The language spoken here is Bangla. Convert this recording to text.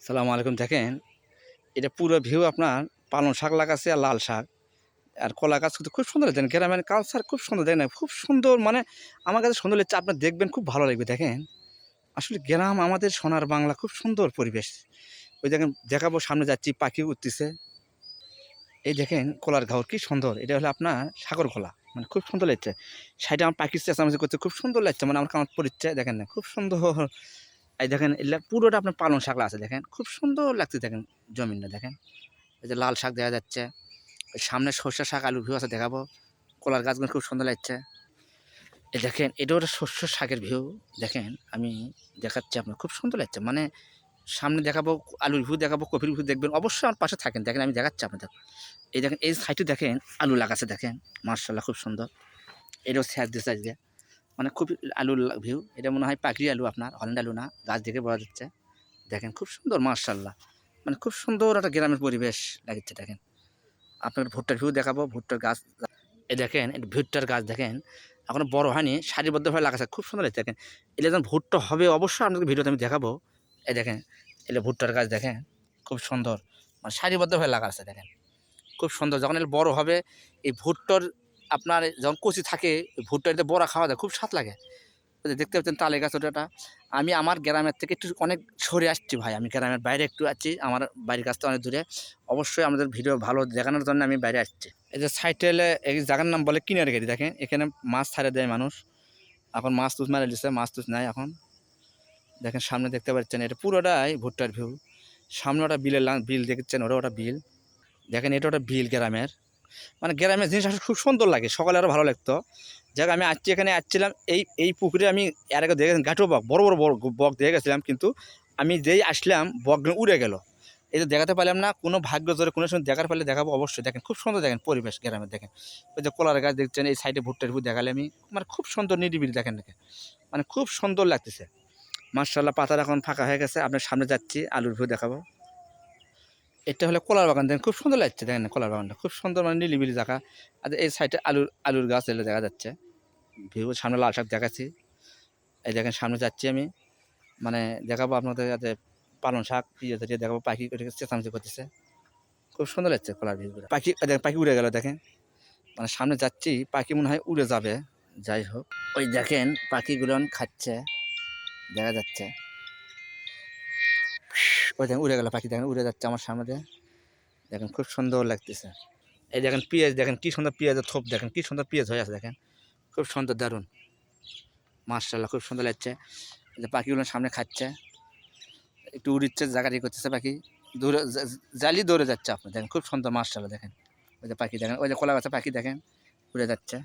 সালামু আলাইকুম। দেখেন এটা পুরো ভিউ আপনার পালং শাক লাগাচ্ছে আর লাল শাক আর কলা গাছ কিন্তু খুব সুন্দর। দেখেন গ্রামের কালচার খুব সুন্দর, দেখেন খুব সুন্দর, মানে আমার কাছে সুন্দর লাগছে। আপনার দেখবেন খুব ভালো লাগবে। দেখেন আসলে গ্রাম আমাদের সোনার বাংলা, খুব সুন্দর পরিবেশ। ওই দেখেন দেখাবো, সামনে যাচ্ছি পাখি উঠতেছে। এই দেখেন কলার ঘাওর কি সুন্দর, এটা হলো আপনার সাগর কলা, মানে খুব সুন্দর লাগছে। সাইডে আমার পাখির চেঁচামেচি করছে, খুব সুন্দর লাগছে, মানে আমার কামাত পড়ছে। দেখেন না খুব সুন্দর। এই দেখেন এগুলা পুরোটা আপনার পালং শাকলা আছে, দেখেন খুব সুন্দর লাগছে। দেখেন জমিনটা দেখেন, এই যে লাল শাক দেখা যাচ্ছে, ওই সামনে সর্ষে শাক আলুর ভিউ আছে, দেখাবো। কলার গাছগুলো খুব সুন্দর লাগছে। এই দেখেন এটা ওটা শস্য শাকের ভিউ। দেখেন আমি দেখাচ্ছি আপনার, খুব সুন্দর লাগছে। মানে সামনে দেখাবো আলুর ভিউ, দেখাবো কপির ভিউ, দেখবেন অবশ্যই আমার পাশে থাকেন। দেখেন আমি দেখাচ্ছি আপনাদের। এই দেখেন এই সাইডে দেখেন আলু লাগাচ্ছে, দেখেন মার্শাল্লাহ খুব সুন্দর। এটাও স্যার দিচ্ছে আজকে, মানে খুব আলুর ভিউ। এটা মনে হয় পাকড়ি আলু, আপনার হল্যান্ড আলু না, গাছ দেখে বোঝা যাচ্ছে। দেখেন খুব সুন্দর মার্শাল্লাহ, মানে খুব সুন্দর একটা গ্রামের পরিবেশ লাগছে। দেখেন আপনার ভুট্টার ভিউ দেখাবো, ভুট্টার গাছ। এই দেখেন ভুট্টার গাছ দেখেন এখনো বড় হয়নি, সারিবদ্ধভাবে লাগাচ্ছে, খুব সুন্দর লাগছে। দেখেন এটা যখন ভুট্টা হবে অবশ্যই আপনাদের ভিডিওতে আমি দেখাবো। এই দেখেন এটা ভুট্টার গাছ, দেখেন খুব সুন্দর, মানে সারিবদ্ধভাবে লাগা আছে। দেখেন খুব সুন্দর, যখন এটা বড় হবে এই ভুট্টার, আপনার যখন কচি থাকে ভুট্টা এটা বড়া খাওয়া যায়, খুব স্বাদ লাগে। ওই যে দেখতে পাচ্ছেন তালে গাছ ওটা। আমি আমার গ্রামের থেকে একটু অনেক সরে আসছি ভাই, আমি গ্রামের বাইরে একটু আছি, আমার বাড়ির কাছ থেকে অনেক দূরে। অবশ্যই আমাদের ভিডিও ভালো দেখানোর জন্য আমি বাইরে আসছি। এই যে সাইডে এই জায়গার নাম বলে কিনার গেড়ি। দেখেন এখানে মাছ ছাড়ে দেয় মানুষ, এখন মাছ তুষ মারা দিচ্ছে, মাছ তুষ নাই এখন। দেখেন সামনে দেখতে পাচ্ছেন এটা পুরোটাই ভুট্টার ভিউ। সামনে ওটা বিলের বিল দেখছেন, ওটা বিল। দেখেন এটা ওটা বিল গ্রামের, মানে গ্রামের জিনিস আসলে খুব সুন্দর লাগে, সকালে আরও ভালো লাগতো। যাক আমি আসছি, এখানে আসছিলাম এই এই পুকুরে আমি এর আগে দেখে ঘাটো বক, বড় বড় বড় বক দেখে গেছিলাম, কিন্তু আমি যেই আসলাম বকগুলো উড়ে গেল। এই যে দেখাতে পারলাম না, কোনো ভাগ্য জোরে কোনো সময় দেখার পারলে দেখাবো অবশ্যই। দেখেন খুব সুন্দর, দেখেন পরিবেশ গ্রামের। দেখেন ওই যে কলার গাছ দেখছেন, এই সাইডে ভুট্টার ভুট দেখালে আমি, মানে খুব সুন্দর নিরিবিলি। দেখেন দেখেন মানে খুব সুন্দর লাগতেছে মার্শাল্লাহ। পাতার এখন ফাঁকা হয়ে গেছে, আপনার সামনে যাচ্ছি আলুর ভিউ দেখাবো। এটা হলো কলার বাগান, দেখেন খুব সুন্দর লাগছে। দেখেন কলার বাগানটা খুব সুন্দর, মানে নিলিবিলি জায়গা। আর এই সাইডে আলুর গাছ এলে দেখা যাচ্ছে। ভিউ সামনে লাল শাক দেখাচ্ছি। এই দেখেন সামনে যাচ্ছি আমি, মানে দেখাবো আপনাদের যাতে পালং শাক পিঁয়াজ দিয়ে দেখাবো। পাখি চেঁচামেচি করতেছে, খুব সুন্দর লাগছে কলার ভিউগুলো। পাখি দেখেন পাখি উড়ে গেল। দেখেন মানে সামনে যাচ্ছি, পাখি মনে হয় উড়ে যাবে। যাই হোক ওই দেখেন পাখিগুলো খাচ্ছে, দেখা যাচ্ছে। ওই দেখেন উড়ে গেল পাখি, দেখেন উড়ে যাচ্ছে আমার সামনে দিয়ে। দেখেন খুব সুন্দর লাগতেছে। এই দেখেন পেঁয়াজ, দেখেন কি সুন্দর পেঁয়াজের থোপ, দেখেন কি সুন্দর পেঁয়াজ হয়ে আছে। দেখেন খুব সুন্দর, দারুণ মার্শাল্লাহ, খুব সুন্দর লাগছে। এই যে পাখিগুলো সামনে খাচ্ছে, একটু উড়িচ্ছে, জায়গাটি করতেছে পাখি, দূরে জালি দৌড়ে যাচ্ছে। আপনি দেখেন খুব সুন্দর মার্শাল্লাহ। দেখেন ওই যে পাখি, দেখেন ওই যে কলা গাছে পাখি, দেখেন উড়ে যাচ্ছে।